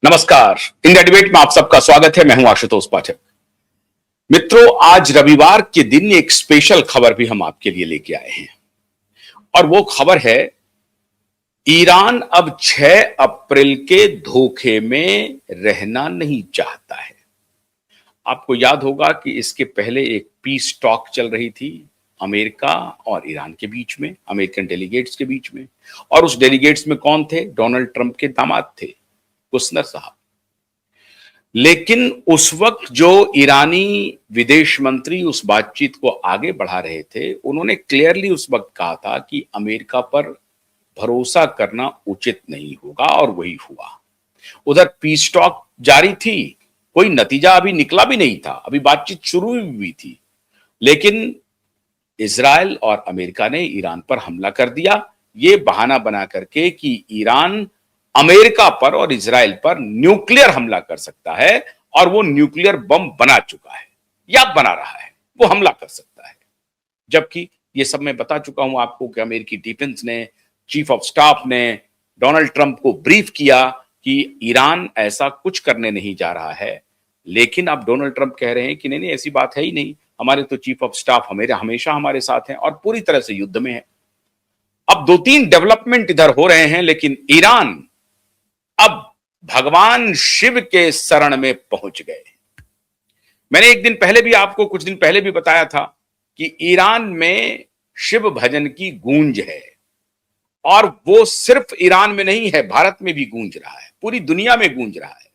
नमस्कार। India debate में आप सबका स्वागत है। मैं हूं आशुतोष पाठक। मित्रों, आज रविवार के दिन एक स्पेशल खबर भी हम आपके लिए लेके आए हैं और वो खबर है, ईरान अब 6 अप्रैल के धोखे में रहना नहीं चाहता है। आपको याद होगा कि इसके पहले एक पीस टॉक चल रही थी अमेरिका और ईरान के बीच में, अमेरिकन डेलीगेट्स के बीच में। और उस डेलीगेट्स में कौन थे? डोनाल्ड ट्रंप के दामाद थे, कुशनर साहब। लेकिन उस वक्त जो ईरानी विदेश मंत्री उस बातचीत को आगे बढ़ा रहे थे, उन्होंने क्लियरली उस वक्त कहा था कि अमेरिका पर भरोसा करना उचित नहीं होगा, और वही हुआ। उधर पीस टॉक जारी थी, कोई नतीजा अभी निकला भी नहीं था, अभी बातचीत शुरू हुई थी। लेकिन इजराइल और अमेरिका ने ईरान पर हमला कर दिया, ये बहाना बना करके कि ईरान अमेरिका पर और इजराइल पर न्यूक्लियर हमला कर सकता है, और वो न्यूक्लियर बम बना चुका है या बना रहा है, वो हमला कर सकता है। जबकि ये सब मैं बता चुका हूं आपको कि अमेरिकी डिफेंस ने, चीफ ऑफ स्टाफ ने डोनाल्ड ट्रंप को ब्रीफ किया कि ईरान ऐसा कुछ करने नहीं जा रहा है। लेकिन अब डोनाल्ड ट्रंप कह रहे हैं कि नहीं नहीं, ऐसी बात है ही नहीं, हमारे तो चीफ ऑफ स्टाफ हमेशा हमारे साथ हैं और पूरी तरह से युद्ध में है। अब 2-3 डेवलपमेंट इधर हो रहे हैं, लेकिन ईरान अब भगवान शिव के शरण में पहुंच गए। मैंने एक दिन पहले भी आपको, कुछ दिन पहले भी बताया था कि ईरान में शिव भजन की गूंज है, और वो सिर्फ ईरान में नहीं है, भारत में भी गूंज रहा है, पूरी दुनिया में गूंज रहा है।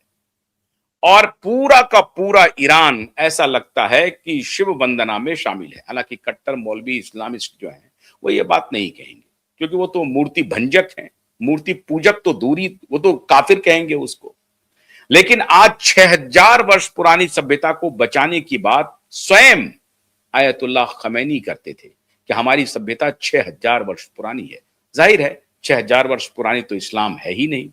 और पूरा का पूरा ईरान ऐसा लगता है कि शिव वंदना में शामिल है। हालांकि कट्टर मौलवी इस्लामिस्ट जो हैं वो ये बात नहीं कहेंगे, क्योंकि वो तो मूर्ति भंजक हैं, मूर्ति पूजक तो दूरी, वो तो काफिर कहेंगे उसको। लेकिन आज 6000 वर्ष पुरानी सभ्यता को बचाने की बात स्वयं आयतुल्लाह खमैनी करते थे कि हमारी सभ्यता 6000 वर्ष पुरानी है। जाहिर है 6000 वर्ष पुरानी तो इस्लाम है ही नहीं।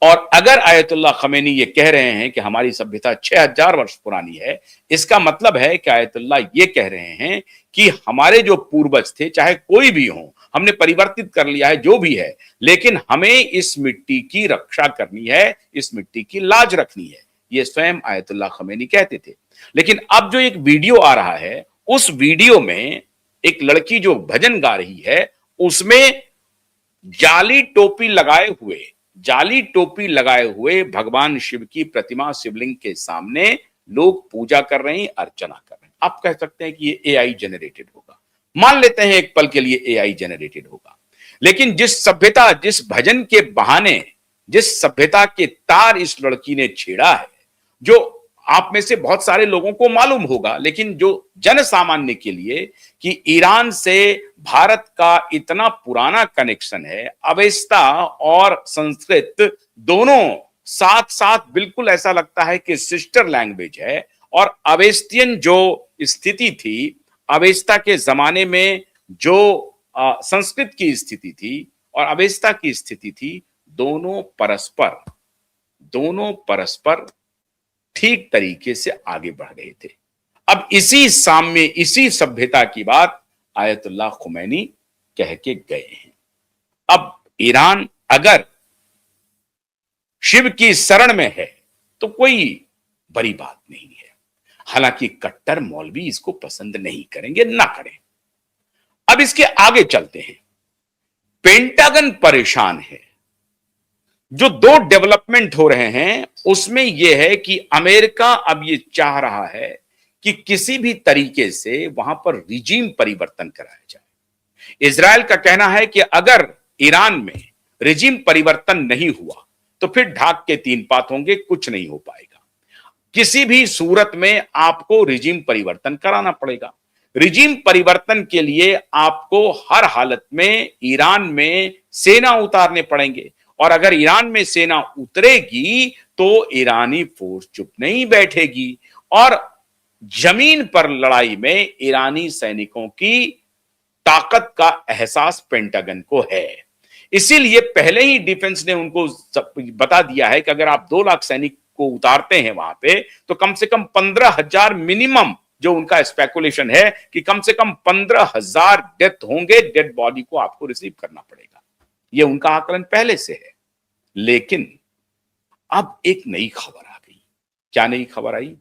और अगर आयतुल्लाह खमैनी ये कह रहे हैं कि हमारी सभ्यता 6000 वर्ष पुरानी है, इसका मतलब है कि आयतुल्लाह ये कह रहे हैं कि हमारे जो पूर्वज थे, चाहे कोई भी हो, हमने परिवर्तित कर लिया है जो भी है, लेकिन हमें इस मिट्टी की रक्षा करनी है, इस मिट्टी की लाज रखनी है। ये स्वयं आयतुल्लाह खमैनी कहते थे। लेकिन अब जो एक वीडियो आ रहा है, उस वीडियो में एक लड़की जो भजन गा रही है, उसमें जाली टोपी लगाए हुए भगवान शिव की प्रतिमा, शिवलिंग के सामने लोग पूजा कर रहे हैं, अर्चना कर रहे हैं। आप कह सकते हैं कि ये एआई जनरेटेड होगा, मान लेते हैं एक पल के लिए एआई जनरेटेड होगा। लेकिन जिस सभ्यता, जिस भजन के बहाने, जिस सभ्यता के तार इस लड़की ने छेड़ा है, जो आप में से बहुत सारे लोगों को मालूम होगा, लेकिन जो जन सामान्य के लिए, कि ईरान से भारत का इतना पुराना कनेक्शन है, अवेस्ता और संस्कृत दोनों साथ साथ, बिल्कुल ऐसा लगता है कि सिस्टर लैंग्वेज है। और अवेस्तियन जो स्थिति थी, अवेस्ता के जमाने में जो संस्कृत की स्थिति थी और अवेस्ता की स्थिति थी, दोनों परस्पर ठीक तरीके से आगे बढ़ रहे थे। अब इसी साम्य, इसी सभ्यता की बात आयतुल्लाह खुमैनी कह के गए हैं। अब ईरान अगर शिव की शरण में है तो कोई बड़ी बात नहीं है। हालांकि कट्टर मौलवी इसको पसंद नहीं करेंगे, ना करें। अब इसके आगे चलते हैं। पेंटागन परेशान है। जो 2 डेवलपमेंट हो रहे हैं उसमें यह है कि अमेरिका अब ये चाह रहा है कि किसी भी तरीके से वहां पर रिजीम परिवर्तन कराया जाए। इजराइल का कहना है कि अगर ईरान में रिजीम परिवर्तन नहीं हुआ तो फिर ढाक के 3 पात होंगे, कुछ नहीं हो पाएगा। किसी भी सूरत में आपको रिजीम परिवर्तन कराना पड़ेगा। रिजीम परिवर्तन के लिए आपको हर हालत में ईरान में सेना उतारने पड़ेंगे, और अगर ईरान में सेना उतरेगी तो ईरानी फोर्स चुप नहीं बैठेगी, और जमीन पर लड़ाई में ईरानी सैनिकों की ताकत का एहसास पेंटागन को है। इसीलिए पहले ही डिफेंस ने उनको बता दिया है कि अगर आप 2 लाख सैनिक को उतारते हैं वहां पे, तो कम से कम 15,000 मिनिमम, जो उनका स्पेकुलेशन है कि कम से कम 15,000 डेथ होंगे, डेड बॉडी को आपको रिसीव करना पड़ेगा। यह उनका आकलन पहले से है। लेकिन अब एक नई खबर आ गई। क्या नई खबर आई?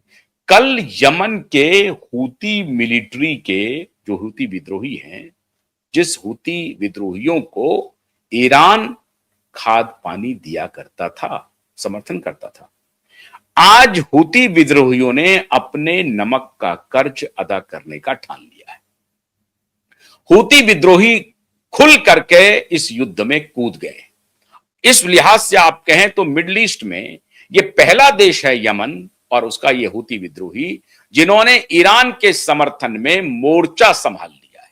कल यमन के हूती मिलिट्री के जो हूती विद्रोही हैं, जिस हूती विद्रोहियों को ईरान खाद पानी दिया करता था, समर्थन करता था, आज हूती विद्रोहियों ने अपने नमक का कर्ज अदा करने का ठान लिया है। हूती विद्रोही खुल करके इस युद्ध में कूद गए। इस लिहाज से आप कहें तो मिडिल ईस्ट में यह पहला देश है यमन और उसका यह हूती विद्रोही जिन्होंने ईरान के समर्थन में मोर्चा संभाल लिया है।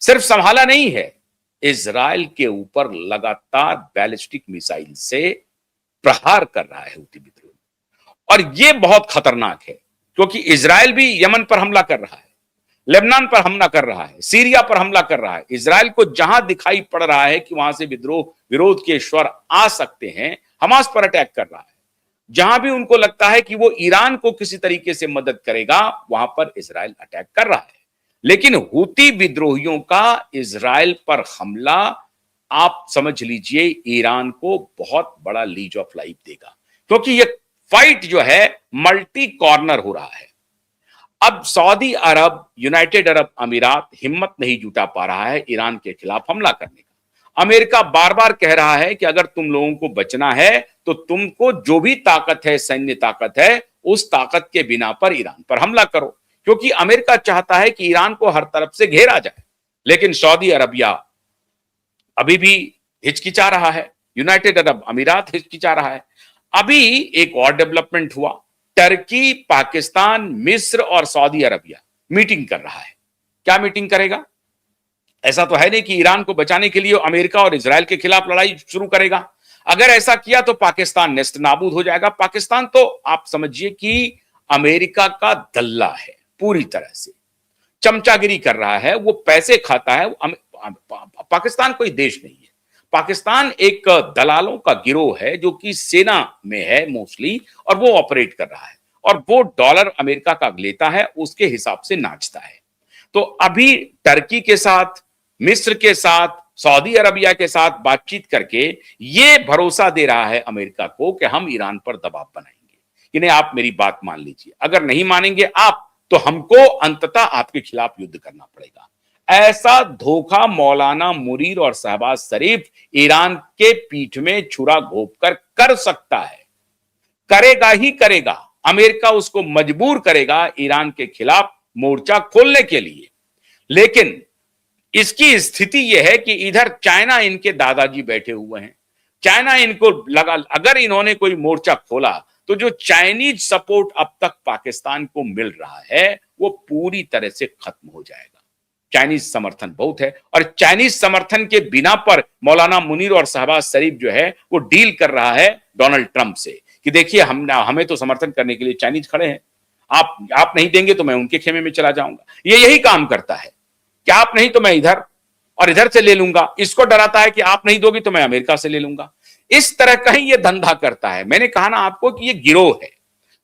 सिर्फ संभाला नहीं है, इजराइल के ऊपर लगातार बैलिस्टिक मिसाइल से प्रहार कर रहा है हूती विद्रोही। और यह बहुत खतरनाक है क्योंकि इजराइल भी यमन पर हमला कर रहा है, लेबनान पर हमला कर रहा है, सीरिया पर हमला कर रहा है। इजराइल को जहां दिखाई पड़ रहा है कि वहां से विरोध के स्वर आ सकते हैं, हमास पर अटैक कर रहा है। जहां भी उनको लगता है कि वो ईरान को किसी तरीके से मदद करेगा, वहां पर इजराइल अटैक कर रहा है। लेकिन हूती विद्रोहियों का इजराइल पर हमला, आप समझ लीजिए, ईरान को बहुत बड़ा लीज ऑफ लाइफ देगा क्योंकि ये फाइट जो है मल्टी कॉर्नर हो रहा है। अब सऊदी अरब, यूनाइटेड अरब अमीरात हिम्मत नहीं जुटा पा रहा है ईरान के खिलाफ हमला करने का। अमेरिका बार बार कह रहा है कि अगर तुम लोगों को बचना है तो तुमको जो भी ताकत है, सैन्य ताकत है, उस ताकत के बिना पर ईरान पर हमला करो, क्योंकि अमेरिका चाहता है कि ईरान को हर तरफ से घेरा जाए। लेकिन सऊदी अरबिया अभी भी हिचकिचा रहा है, यूनाइटेड अरब अमीरात हिचकिचा रहा है। अभी एक और डेवलपमेंट हुआ, टर्की, पाकिस्तान, मिस्र और सऊदी अरबिया मीटिंग कर रहा है। क्या मीटिंग करेगा? ऐसा तो है नहीं कि ईरान को बचाने के लिए अमेरिका और इजराइल के खिलाफ लड़ाई शुरू करेगा। अगर ऐसा किया तो पाकिस्तान नेस्त नाबूद हो जाएगा। पाकिस्तान तो आप समझिए कि अमेरिका का दल्ला है, पूरी तरह से चमचागिरी कर रहा है, वो पैसे खाता है। पाकिस्तान कोई देश नहीं है, पाकिस्तान एक दलालों का गिरोह है जो कि सेना में है मोस्टली, और वो ऑपरेट कर रहा है और वो डॉलर अमेरिका का लेता है, उसके हिसाब से नाचता है। तो अभी टर्की के साथ, मिस्र के साथ, सऊदी अरबिया के साथ बातचीत करके ये भरोसा दे रहा है अमेरिका को कि हम ईरान पर दबाव बनाएंगे कि नहीं, आप मेरी बात मान लीजिए, अगर नहीं मानेंगे आप तो हमको अंततः आपके खिलाफ युद्ध करना पड़ेगा। ऐसा धोखा मौलाना मुनीर और शहबाज शरीफ ईरान के पीठ में छुरा घोंपकर कर सकता है, करेगा ही करेगा। अमेरिका उसको मजबूर करेगा ईरान के खिलाफ मोर्चा खोलने के लिए। लेकिन इसकी स्थिति यह है कि इधर चाइना इनके दादाजी बैठे हुए हैं। चाइना इनको लगा अगर इन्होंने कोई मोर्चा खोला तो जो चाइनीज सपोर्ट अब तक पाकिस्तान को मिल रहा है वो पूरी तरह से खत्म हो जाएगा। चाइनीज समर्थन बहुत है और चाइनीज समर्थन के बिना पर मौलाना मुनीर और शहबाज शरीफ जो है वो डील कर रहा है डोनाल्ड ट्रंप से कि देखिए हमें तो समर्थन करने के लिए चाइनीज खड़े हैं, आप नहीं देंगे तो मैं उनके खेमे में चला जाऊंगा। ये यही काम करता है कि आप नहीं तो मैं इधर और इधर से ले लूंगा। इसको डराता है कि आप नहीं दोगे तो मैं अमेरिका से ले लूंगा। इस तरह का ही ये धंधा करता है। मैंने कहा ना आपको कि ये गिरोह है।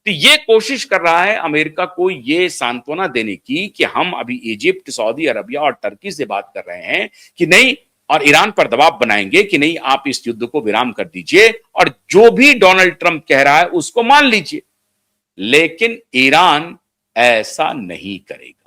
तो ये कोशिश कर रहा है अमेरिका को ये सांत्वना देने की कि हम अभी इजिप्ट, सऊदी अरबिया और टर्की से बात कर रहे हैं कि नहीं, और ईरान पर दबाव बनाएंगे कि नहीं, आप इस युद्ध को विराम कर दीजिए और जो भी डोनाल्ड ट्रंप कह रहा है उसको मान लीजिए। लेकिन ईरान ऐसा नहीं करेगा।